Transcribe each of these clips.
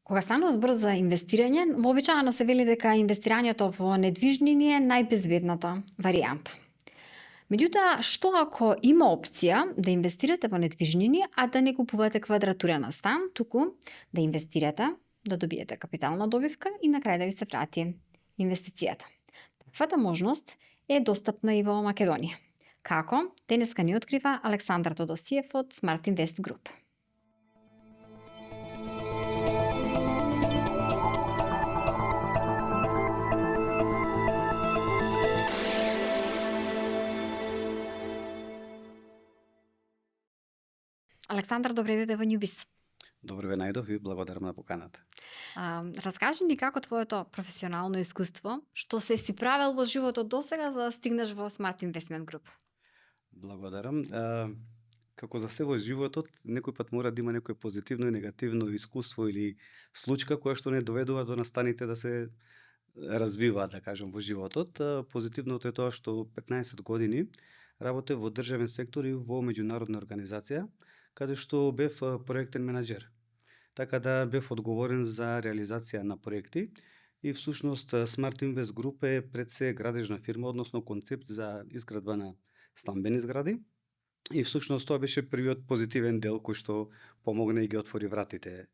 Кога станува збор за инвестирање, вообичаено се вели дека инвестирањето во недвижнини е најбезвидната варијанта. Меѓутоа, што ако има опција да инвестирате во недвижнини, а да не купувате квадратура на стан, туку да инвестирате, да добиете капитална добивка и на крај да ви се врати инвестицијата. Таквата можност е достапна и во Македонија. Како? Денеска ни открива Александар Тодосиев од Smart Invest Group. Александар, добре дојде во Нјубис. Добре ве најдов и благодарам на поканата. Раскажи ни како твоето професионално искуство, што се си правел во животот досега за да стигнеш во Smart Investment Group. Благодарам. Како за се во животот, некој пат мора да има некој позитивно и негативно искуство или случка која што не доведува до настаните да се развиваат, да кажем, во животот. Позитивното е тоа што 15 години работев во државен сектор и во меѓународна организација, каде што бев проектен менаџер. Така да бев одговорен за реализација на проекти и всушност Smart Invest Group е пред се градежна фирма, односно концепт за изградба на стамбени згради. И всушност тоа беше првиот позитивен дел кој што помогна и ги отвори вратите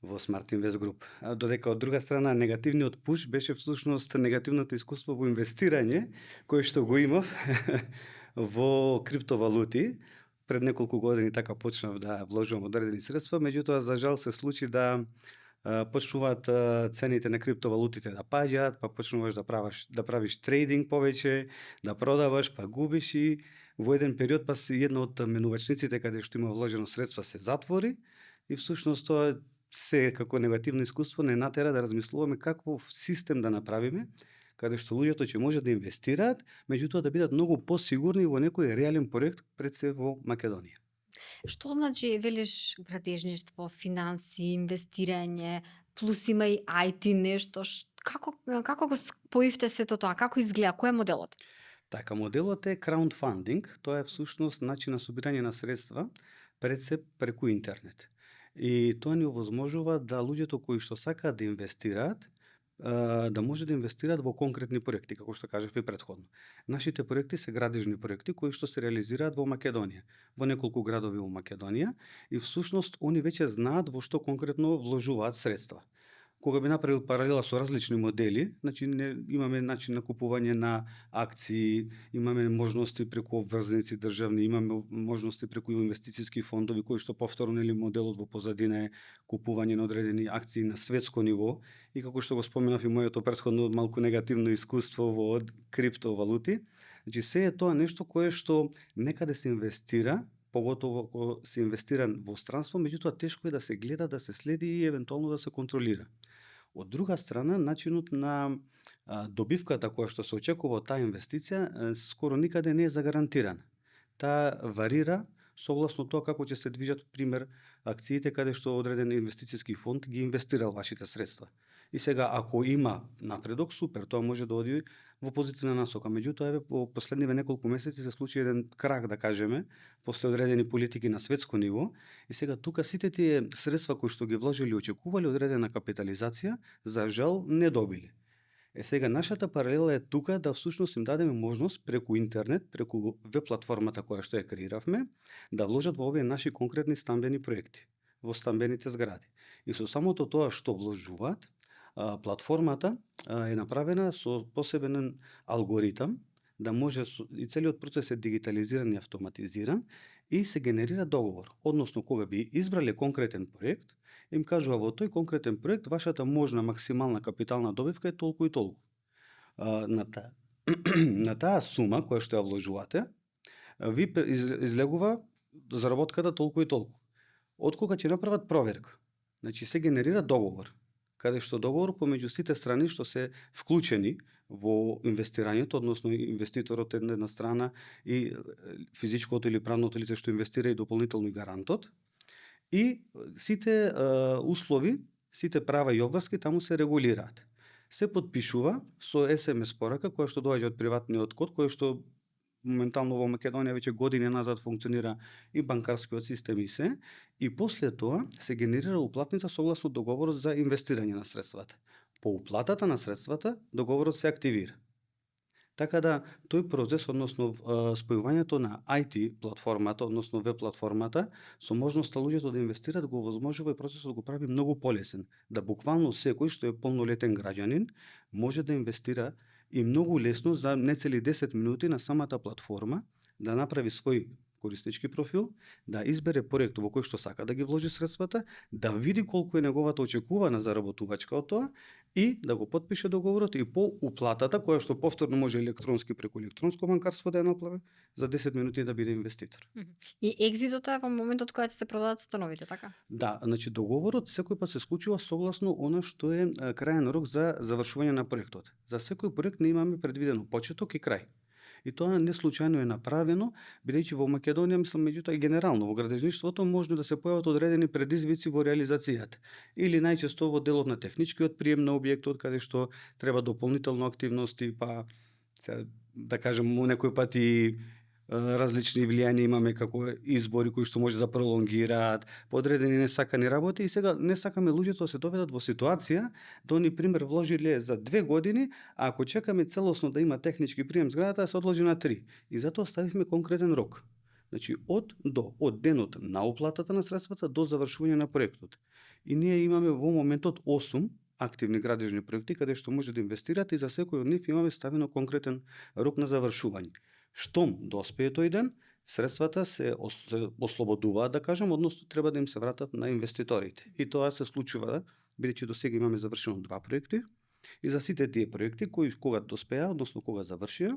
во Smart Invest Group. Додека од друга страна негативниот пуш беше всушност негативното искуство во инвестирање кој што го имав во криптовалути. Пред неколку години така почнав да вложувам одредени средства, меѓутоа за жал се случи да почнуваат цените на криптовалутите да паѓаат, па почнуваш да правиш трейдинг повеќе, да продаваш, па губиш и во еден период па си една од менувачниците каде што има вложено средства се затвори и всушност тоа се како негативно искуство не натера да размислуваме каков систем да направиме каде што луѓето ќе може да инвестираат, меѓутоа да бидат многу посигурни во некој реален проект пред се во Македонија. Што значи велиш градежништво, финанси, инвестирање, плюс има и IT нешто, како го споивте сето тоа, како изгледа, кој е моделот? Така, моделот е краудфандинг, тоа е всушност начин на собирање на средства пред се преку интернет. И тоа ни овозможува да луѓето кои што сакаат да инвестираат, да може да инвестираат во конкретни проекти, како што кажав и претходно. Нашите проекти се градежни проекти кои што се реализираат во Македонија, во неколку градови во Македонија и всушност они веќе знаат во што конкретно вложуваат средства. Кога би направил паралела со различни модели, значи имаме начин на купување на акции, имаме можности преку обврзаници државни, имаме можности преку инвестициски фондови кои што повторно или моделот во позадина е купување на одредени акции на светско ниво и како што го споменав и моето претходно малку негативно искуство во криптовалути, значи се е тоа нешто кое што некаде се инвестира, поготово кога се инвестира во странство, меѓутоа тешко е да се гледа, да се следи и евентуално да се контролира. Од друга страна, начинот на добивката која што се очекува од таа инвестиција скоро никаде не е загарантирана. Таа варира согласно тоа како ќе се движат, пример, акциите каде што одреден инвестициски фонд ги инвестирал вашите средства. И сега, ако има напредок, супер, тоа може да оди во позитивна насока. Меѓутоа, еве, по последниве неколку месеци се случи еден крах, да кажеме, после одредени политики на светско ниво, и сега тука сите тие средства кои што ги вложили и очекували одредена капитализација, за жал не добили. Сега нашата паралела е тука да всушност им дадеме можност преку интернет, преку веб платформата која што ја креиравме, да вложат во овие наши конкретни стамбени проекти, во стамбените згради. И со самото тоа што вложуваат, платформата е направена со посебен алгоритам да може и целиот процес е дигитализиран и автоматизиран и се генерира договор. Односно, кога би избрале конкретен проект, им кажува во тој конкретен проект вашата можна максимална капитална добивка е толку и толку. На таа сума која што ја вложувате, ви излегува заработката толку и толку. Откога ќе направат проверка, значи се генерира договор, каде што договор помеѓу сите страни што се вклучени во инвестирањето, односно инвеститорот една страна и физичкото или правното лице што инвестира и дополнително и гарантот, и сите услови, сите права и обврски таму се регулираат. Се подпишува со SMS порака која што доаѓа од приватниот код, кој што моментално во Македонија веќе години назад функционира и банкарскиот систем и се, и после тоа се генерира уплатница согласно договорот за инвестирање на средствата. По уплатата на средствата, договорот се активира. Така да, тој процес, односно спојувањето на IT платформата, односно веб платформата, со можноста луѓето да инвестират, го овозможува и процесот го прави многу полесен. Да буквално секој што е полнолетен граѓанин може да инвестира и многу лесно за нецели 10 минути на самата платформа, да направи свој користички профил, да избере проект во кој што сака да ги вложи средствата, да види колку е неговата очекувана заработувачка од тоа и да го потпише договорот и по уплатата, која што повторно може електронски преку електронско банкарство да ја направи, за 10 минути да биде инвеститор. И екзитот е во моментот кога се продадат становите, така? Да, значи договорот секој пат се склучува согласно она што е крајен рок за завршување на проектот. За секој проект не имаме предвидено почеток и крај. И тоа не случајно е направено, бидејќи во Македонија, мислам, меѓутоа и генерално во градежништвото можно да се појават одредени предизвици во реализацијата. Или најчесто во делот на техничкиот прием на објектот, каде што треба дополнително активности, па да кажем, некој пат и различни влијани имаме како избори кои што може да пролонгираат, подредени несакани работи и сега не сакаме луѓето да се доведат во ситуација да они пример вложиле за 2 години, а ако чекаме целосно да има технички прием зградата се одложи на 3. И затоа ставивме конкретен рок. Значи од денот на уплатата на средствата до завршување на проектот. И ние имаме во моментот 8 активни градежни проекти каде што може да инвестирате и за секој од нив имаме ставено конкретен рок на завршување. Штом доспее тој ден, средствата се ослободуваат, да кажем, односно треба да им се вратат на инвеститорите. И тоа се случува, бидејќи до сега имаме завршено 2 проекти, и за сите тие проекти кои кога доспеа, односно кога завршија,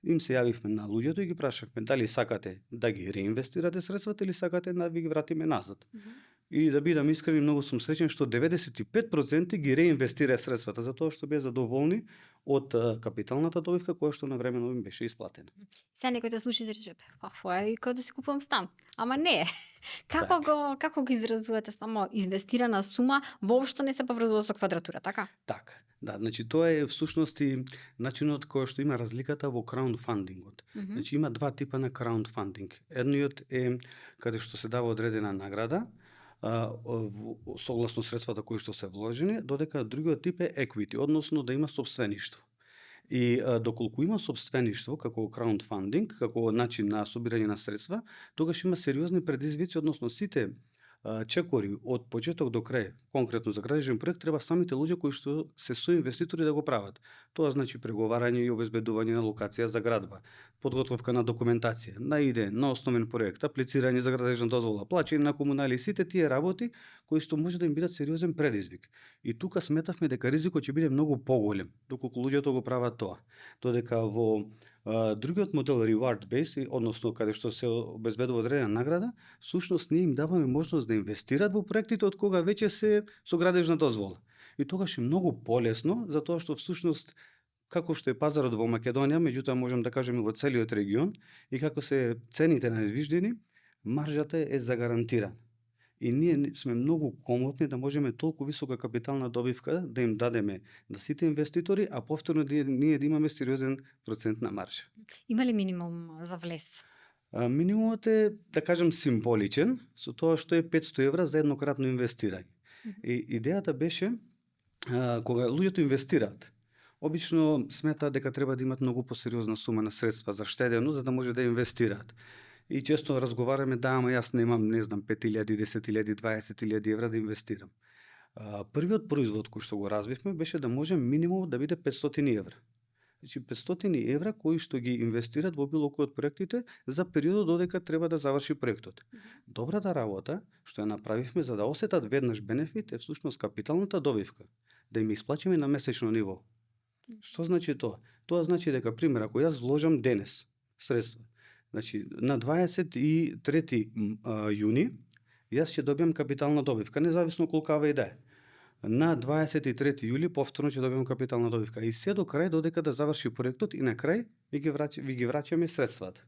им се јавивме на луѓето и ги прашавме дали сакате да ги реинвестирате средствата или сакате да ви ги вратиме назад. И да бидам искрен, многу сум среќен што 95% ги реинвестира средствата затоа што беа задоволни од капиталната добивка која што навремено им беше исплатена. Сега некој те слуша и рече, е како да си купувам стан. Ама не. Како го изразувате само инвестирана сума, воопшто не се поврзува со квадратура, така? Така. Да, значи тоа е всушност и начинот кој што има разликата во краудфандингот. Значи има 2 типа на краудфандинг. Едниот е каде што се дава одредена награда, согласно средствата кои што се вложени, додека другиот тип е equity, односно да има собствеништво. И доколку има собствеништво како краудфандинг, како начин на собирање на средства, тогаш има сериозни предизвици, односно сите чекори од почеток до крај, конкретно за градежен проект, треба самите луѓе кои што се соинвеститори да го прават. Тоа значи преговарање и обезбедување на локација за градба, подготовка на документација, на иде, на основен проект, аплицирање за градежна дозвола, плаќање на комунали, сите тие работи кои што може да им бидат сериозен предизвик. И тука сметавме дека ризикот ќе биде многу поголем доколку луѓето го прават тоа. Додека во другиот модел reward based, односно каде што се обезбедува одредена награда, всушност ние им даваме можност да инвестират во проектите од кога веќе се со градежна дозвола. И тогаш е многу полесно, затоа што всушност како што е пазарот во Македонија, меѓутоа можам да кажем и во целиот регион, и како се цените на недвижнини, маржата е загарантирана. И ние сме многу комотни да можеме толку висока капитална добивка да им дадеме на сите инвеститори, а повторно ние да имаме сериозен процент на маржа. Има ли минимум за влез? Минимумот е, да кажем, символичен, со тоа што е 500 евра за еднократно инвестирање. И идејата беше, кога луѓето инвестираат, обично сметаат дека треба да имат многу посериозна сума на средства за штедено, за да може да инвестираат. И често разговараме, да, ама јас немам, не знам, 5.000, 10.000, 20.000 евра да инвестирам. Првиот производ кој што го разбивме беше да може минимум да биде 500 евра. Значи 500 евра кои што ги инвестират во било кој од проектите за периодот додека треба да заврши проектот. Добрата работа што ја направивме за да осетат веднаш бенефит е всушност капиталната добивка, да им исплачиме на месечно ниво. Што значи тоа? Тоа значи дека, пример, ако јас вложам денес средства, значи на 23 јуни јас ќе добиам капитална добивка, независно колкава и да е. На 23 јули повторно ќе добиам капитална добивка и се до крај додека да заврши проектот и на крај ви ги враќаме средствата.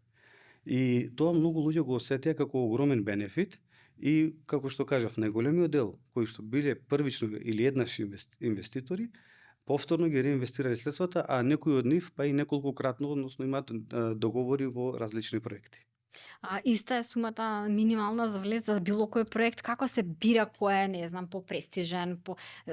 И тоа многу луѓе го осетија како огромен бенефит и како што кажав, најголемиот дел кои што биле првично или еднаш инвеститори, повторно ги реинвестирале средствата, а некои од нив па и неколкократно, односно имаат договори во различни проекти. А иста е сумата минимална за влез за било кој проект? Како се бира кој е, не знам, попрестижен?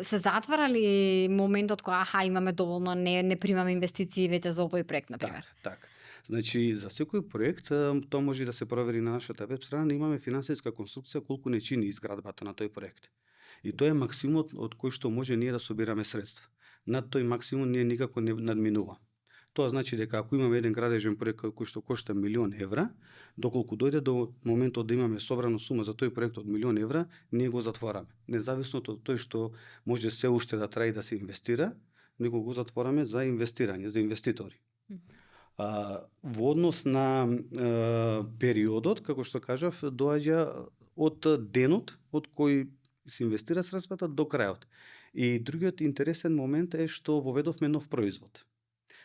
Се затвара ли моментот кога имаме доволно, не примаме инвестиции вете за овој проект, например? Так. Значи, за секој проект, тоа може да се провери на нашата веб страна, имаме финансиска конструкција колку не чини изградбата на тој проект. И тоа е максимумот од кој што може ние да собираме средства. Над тој максимум ние никако не надминува. Тоа значи дека ако имаме еден градежен проект кој што кошта 1.000.000 евра, доколку дојде до моментот да имаме собрана сума за тој проект од 1.000.000 евра, ние го затвораме. Независно од тој што може се уште да трае да се инвестира, него го затвораме за инвестирање, за инвеститори. Во однос на периодот, како што кажав, доаѓа од денот од кој се инвестира средствата до крајот. И другиот интересен момент е што воведовме нов производ.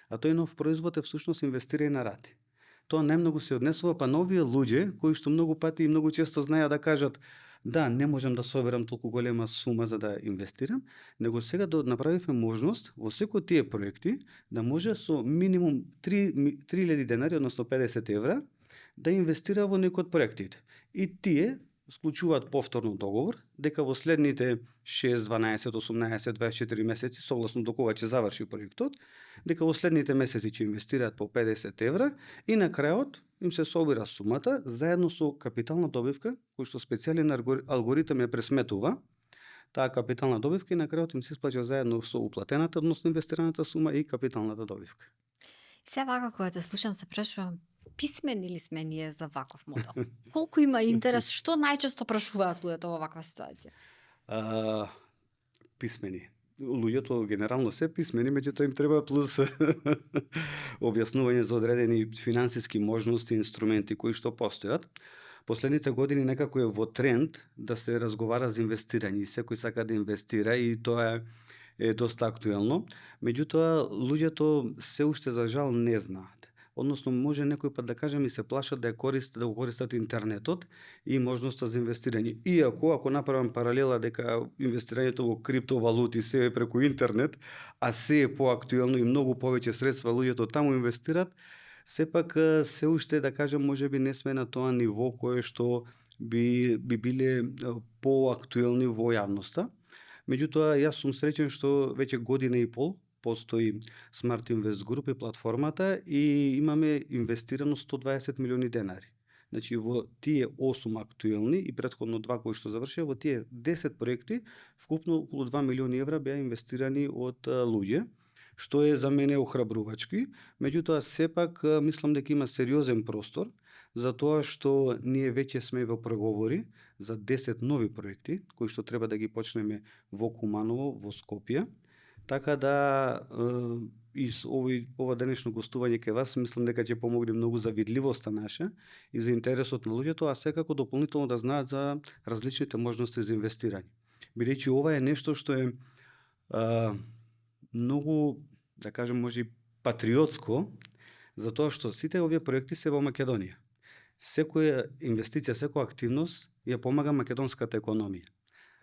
А тој нов производ е всушност инвестирање на рати. Тоа најмногу се однесува па на овие луѓе кои што многу пати и многу често знаеа да кажат да, не можам да соберам толку голема сума за да инвестирам, него сега да направивме можност во секој тие проекти да може со минимум 3.000 денари, односно 50 евра, да инвестира во некој од проектите. И тие склучуваат повторно договор дека во следните 6, 12, 18, 24 месеци, согласно до кога ќе заврши проектот, дека во следните месеци ќе инвестираат по 50 евра и на крајот им се собира сумата заедно со капитална добивка, кој што специјален алгоритам ја пресметува таа капитална добивка и на крајот им се исплаќа заедно со уплатената, односно инвестираната сума и капиталната добивка. Се вака кога те слушам се прашувам, писмени ли сме ние за ваков модел? Колку има интерес, што најчесто прашуваат луѓето во ваква ситуација? Писмени. Луѓето генерално се писмени, меѓутоа им треба плюс објаснување за одредени финансиски можности и инструменти кои што постојат. Последните години некако е во тренд да се разговара за инвестирање и секој сака да инвестира и тоа е доста актуелно. Меѓутоа луѓето се уште за жал не знаат. Односно може некој пат да кажем и се плашат да го користат интернетот и можноста за инвестирање. Иако ако направам паралела дека инвестирањето во криптовалути се е преку интернет, а се е поактуелно и многу повеќе средства луѓето таму инвестират, сепак се уште да кажем можеби не сме на тоа ниво кое што би биле поактуелни во јавноста. Меѓутоа јас сум среќен што веќе година и пол постои Smart Invest Group и платформата и имаме инвестирано 120 милиони денари. Значи во тие 8 актуелни и претходно 2 кои што завршија, во тие 10 проекти вкупно околу 2 милиони евра беа инвестирани од луѓе, што е за мене охрабрувачки. Меѓутоа сепак мислам дека има сериозен простор за тоа што ние веќе сме во преговори за 10 нови проекти кои што треба да ги почнеме во Куманово, во Скопје. Така да и ова денешно гостување кај вас мислам дека ќе помогне многу за видливоста наша и за интересот на луѓето, а секако дополнително да знаат за различните можности за инвестирање. Бидејќи ова е нешто што е многу, да кажем, може патриотско, затоа што сите овие проекти се во Македонија. Секоја инвестиција, секоја активност ја помага македонската економија.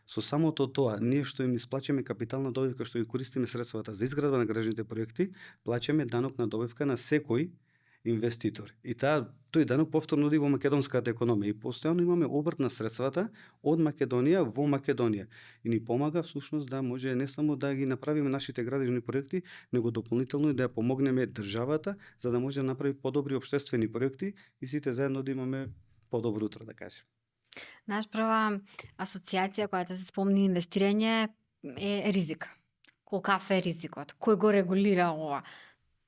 Со самото тоа, ние што им исплаќаме капитална добивка, што ги користиме средствата за изградба на гражданите проекти, плаќаме данок на добивка на секој инвеститор. И тој данок повторно оди во македонската економија и постојано имаме обрт на средствата од Македонија во Македонија. И ни помага всушност да може не само да ги направиме нашите градежни проекти, него дополнително и да ја помогнеме државата за да може да направи подобри општествени проекти и сите заедно да имаме подобро утро, да кажем. Знаеш, прва асоциација која се спомни инвестирање е ризик. Колкав е ризикот? Кој го регулира ова?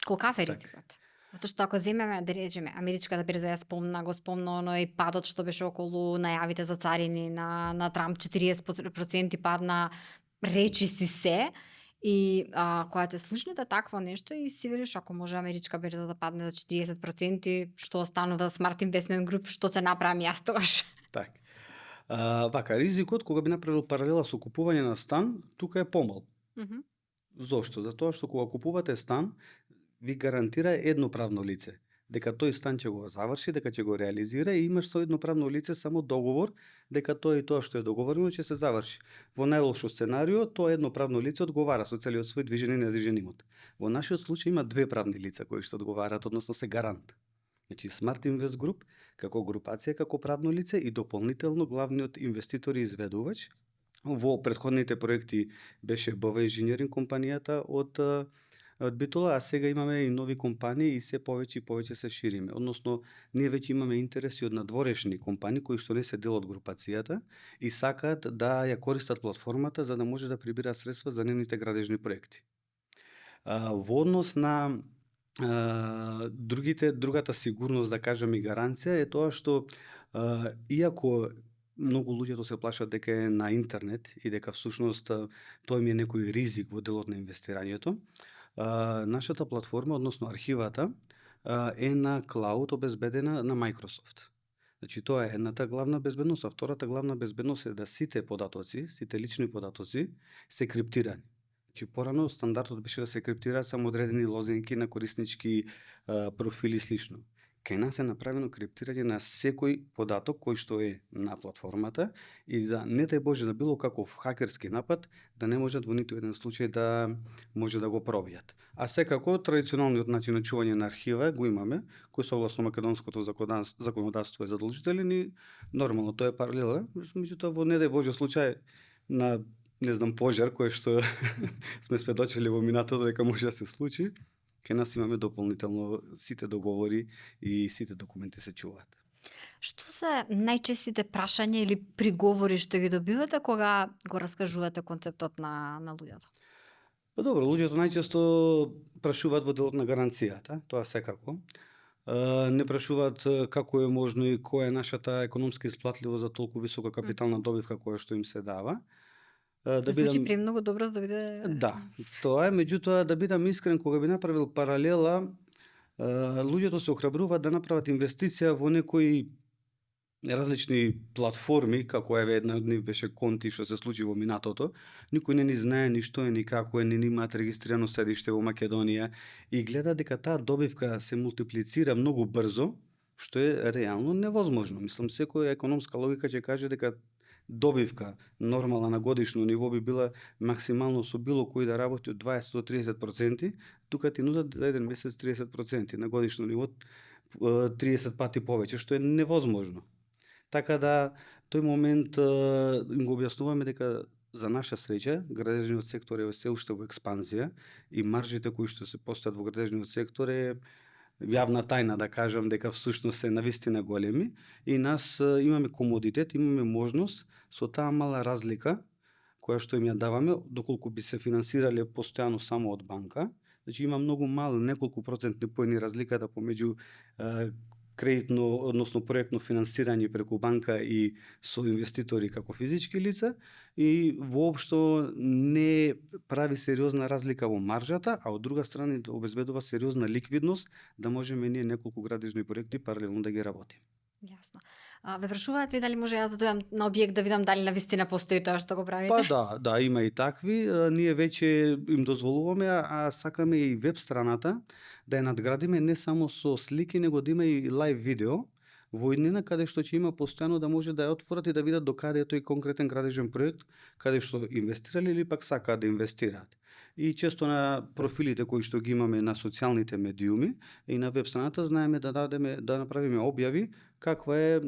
Колкав е ризикот? Затоа што ако земеме, да речеме, америчката берза го спомна оној падот што беше околу најавите за царини на Трамп, 40% пад на речи си се, и кога те слушнете такво нешто и си велиш ако може америчка берза да падне за 40%, што останува Smart Investment Group, што ќе направам јас тогаш? Так. Вака, ризикот, кога би направил паралела со купување на стан, тука е помал. Зошто? Затоа што кога купувате стан, ви гарантира едно правно лице. дека тој стан ќе го заврши, дека ќе го реализира и имаш со едно правно лице само договор дека тоа и тоа што е договорено ќе се заврши. Во најлошо сценарио, тоа едно правно лице одговара со целиот свој движен и недвижен имот. Во нашиот случај има две правни лица кои што одговараат, односно се гарант. Значи Smart Invest Group како групација, како правно лице и дополнително главниот инвеститор и изведувач. Во претходните проекти беше БВ Инженеринг компанијата од Битола, а сега имаме и нови компании и се повеќе и повеќе се шириме. Односно, ние веќе имаме интереси од надворешни компании кои што не се дел од групацијата и сакаат да ја користат платформата за да може да прибираат средства за нивните градежни проекти. Во однос на другата сигурност, да кажам, и гаранција е тоа што иако многу луѓето се плашат дека е на интернет и дека всушност тоа им е некој ризик во делот на инвестирањето, нашата платформа, односно архивата, е на клауд обезбедена на Microsoft. Значи тоа е едната главна безбедност, а втората главна безбедност е да сите податоци, сите лични податоци се криптирани. Значи порано стандардот беше да се криптираат само одредени лозинки на кориснички профили и слично. Кај нас е направено криптирање на секој податок кој што е на платформата и да не дај Боже на било каков хакерски напад да не можат во ниту еден случај да може да го пробијат. А секако традиционалниот начин на чување на архива го имаме, кој согласно македонското законодавство е задолжителен и нормално тоа е паралела, меѓутоа во не дај Боже случај на пожар кој што сме сведочили во минатото дека може да се случи, кај нас имаме дополнително сите договори и сите документи се чуваат. Што се најчестите прашања или приговори што ги добивате кога го раскажувате концептот на луѓето? Па добро, луѓето најчесто прашуваат во делот на гаранцијата, тоа секако. Не прашуваат како е можно и која е нашата економска исплатливост за толку висока капитална добивка која што им се дава. Звучи премногу добро за да биде... Да, тоа е, меѓутоа да бидам искрен, кога би направил паралела, луѓето се охрабруваат да направат инвестиција во некои различни платформи, како еве една од нив беше Конти што се случи во минатото. Никој не ни знае ни што е, ни како е, ни имаат регистрирано седиште во Македонија и гледа дека таа добивка се мултиплицира многу брзо, што е реално невозможно. Мислам, секоја економска логика ќе каже дека добивка нормална на годишно ниво би била максимално со било кој да работи од 20 до 30%, тука ти нудат за еден месец 30%, на годишно ниво 30 пати повеќе, што е невозможно. Така да, тој момент им го објаснуваме дека за наша среќа, градежниот сектор е се уште во експанзија и маржите кои што се постојат во градежниот сектор е јавна тајна, да кажам, дека всушност се навистина големи и нас имаме комодитет, имаме можност со таа мала разлика која што им ја даваме, доколку би се финансирале постојано само од банка, значи има многу мал, неколку процентни поени разликата помеѓу кредитно, односно проектно финансирање преку банка и со инвеститори како физички лица и воопшто не прави сериозна разлика во маржата, а од друга страна обезбедува сериозна ликвидност да можеме ние неколку градежни проекти паралелно да ги работиме. Јасно. Ве прашуваат ли дали може јас да дојдам на објект да видам дали навистина постои тоа што го правите? Па да, има и такви. Ние веќе им дозволуваме, а сакаме и веб страната да ја надградиме не само со слики, него да има и лайв видео во иднина, каде што ќе има постојано да може да ја отворат и да видат до каде е тој конкретен градежен проект, каде што инвестирале или пак сакаат да инвестираат. И често на профилите кои што ги имаме на социјалните медиуми и на веб страната знаеме да направиме објави каква е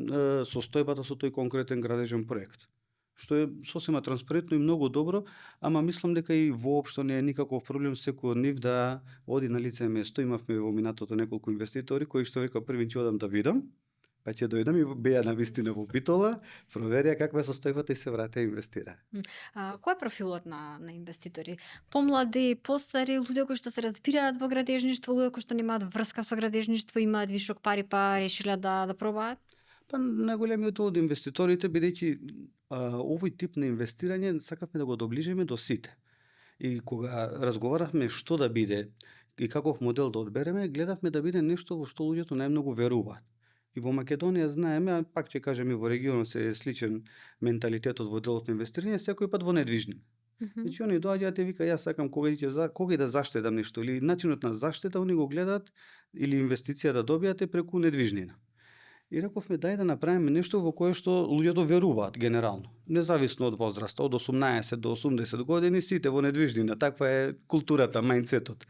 состојбата со тој конкретен градежен проект. Што е сосема транспарентно и многу добро, ама мислам дека и воопшто не е никаков проблем секој од нив да оди на лице место. Имавме во минатото неколку инвеститори кои што река првин ќе одам да видам, па ќе дојдам и беа на вистина во Битола, проверија каква е состојбата и се вратија инвестира. Кој е профилот на инвеститори? Помлади, постари, луѓе кои што се разбираат во градежништво, луѓе кои што немаат врска со градежништво, имаат вишок пари па решиле да пробаат? Па најголемиот од инвеститорите, бидејќи овој тип на инвестирање сакавме да го доближиме до сите. И кога разговаравме што да биде и каков модел да одбереме, гледавме да биде нешто во што луѓето најмногу веруваат. И во Македонија знаеме, а пак ќе кажем и во регионот се е сличен менталитетот во делот на инвестирање, секој пат во недвижни. Значи они доаѓаат и вика јас сакам кога да заштедам нешто или начинот на заштеда они го гледаат или инвестиција да добијате преку недвижнина. И рековме дај да направиме нешто во кое што луѓето веруваат генерално, независно од возраста, од 18 до 80 години сите во недвижнина, таква е културата, мајндсетот.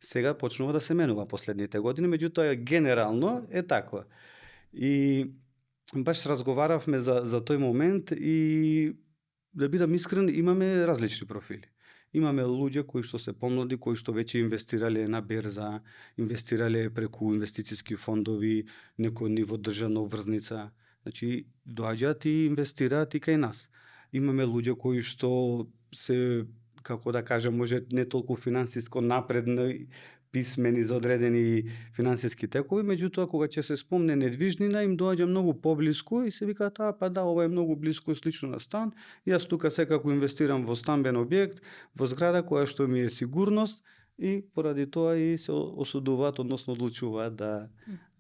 Сега почнува да се менува последните години, меѓутоа генерално е таква. И баш разговаравме за тој момент и да бидам искрен, имаме различни профили. Имаме луѓе кои што се помлади, кои што веќе инвестирале на берза, инвестирале преку инвестициски фондови, некој ниво државна обврзница. Значи, доаѓаат и инвестираат и кај нас. Имаме луѓе кои што се, како да кажам, може не толку финансиско напредни, писмени за одредени финансиски текови, меѓутоа кога ќе се спомне недвижнина им доаѓа многу поблиску и се викаат па да, ова е многу блиску и слично на стан. Јас тука секако инвестирам во стамбен објект, во зграда која што ми е сигурност и поради тоа и се осудуваат, односно одлучуваат да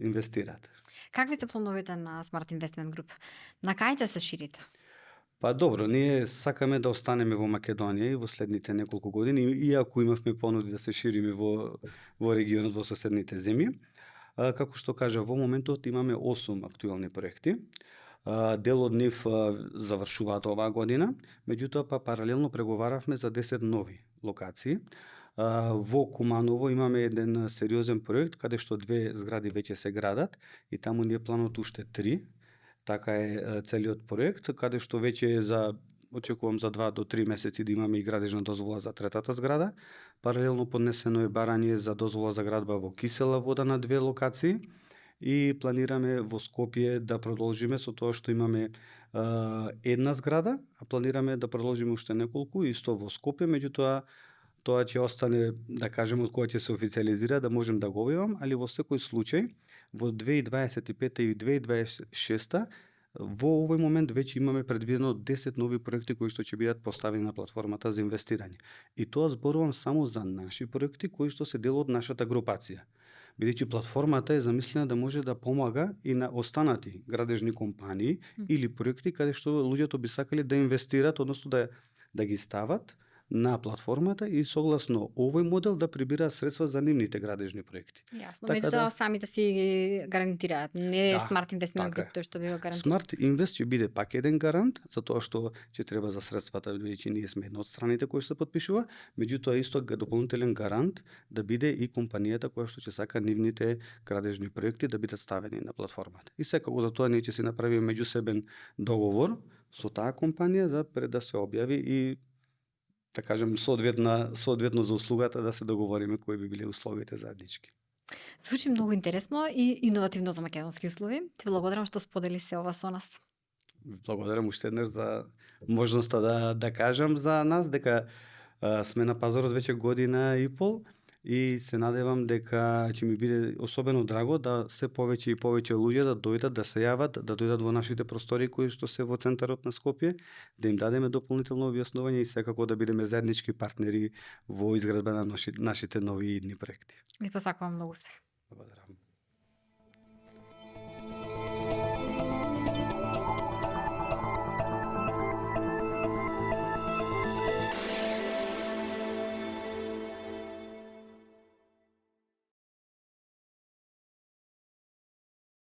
инвестираат. Какви се плановите на Smart Investment Group? На кај се ширите? Па добро, ние сакаме да останеме во Македонија и во следните неколку години, иако имавме понуди да се шириме во регионот, во соседните земји. Како што кажа, во моментот имаме 8 актуелни проекти. Дел од нив завршуваат оваа година, меѓутоа паралелно преговаравме за 10 нови локации. Во Куманово имаме еден сериозен проект, каде што 2 згради веќе се градат и таму ни е планот уште 3. Така е целиот проект, каде што веќе очекувам за 2 до 3 месеци да имаме и градежна дозвола за третата зграда. Паралелно поднесено е барање за дозвола за градба во Кисела Вода на 2 локации и планираме во Скопје да продолжиме со тоа што имаме една зграда, а планираме да продолжиме уште неколку, исто во Скопје, меѓутоа тоа ќе остане, да кажеме, од кога ќе се официализира, да можем да го објавам, али во секој случај, во 2025 и 2026 во овој момент веќе имаме предвидено 10 нови проекти кои што ќе бидат поставени на платформата за инвестирање. И тоа зборувам само за наши проекти кои што се дел од нашата групација. Бидејќи платформата е замислена да може да помага и на останати градежни компании или проекти каде што луѓето би сакале да инвестират, односно да ги стават на платформата и согласно овој модел да прибираат средства за нивните градежни проекти. Јасно, меѓутоа самите си гарантираат, не е Smart Investment Group тој што би го гарантира. Smart Invest ќе биде пак еден гарант за тоа што ќе треба за средствата, бидејќи ние сме една од страните кои што се подпишува, меѓутоа исто дополнителен гарант да биде и компанијата која што ќе сака нивните градежни проекти да бидат ставени на платформата. И секако за тоа ние ќе си направиме меѓусебен договор со таа компанија за пред да се објави и да кажем соодветно за услугата да се договориме кои би биле условите заеднички. Звучи многу интересно и иновативно за македонски услови. Ти благодарам што сподели се ова со нас. Благодарам уште еднаш за можноста да кажам за нас дека сме на пазарот веќе година и пол и се надевам дека ќе ми биде особено драго да се повеќе и повеќе луѓе да дојдат, да се јават, да дојдат во нашите простори кои што се во центарот на Скопје, да им дадеме дополнително објаснување и секако да бидеме заеднички партнери во изградба на нашите нови идни проекти. Ви посакувам многу успех. Благодарам.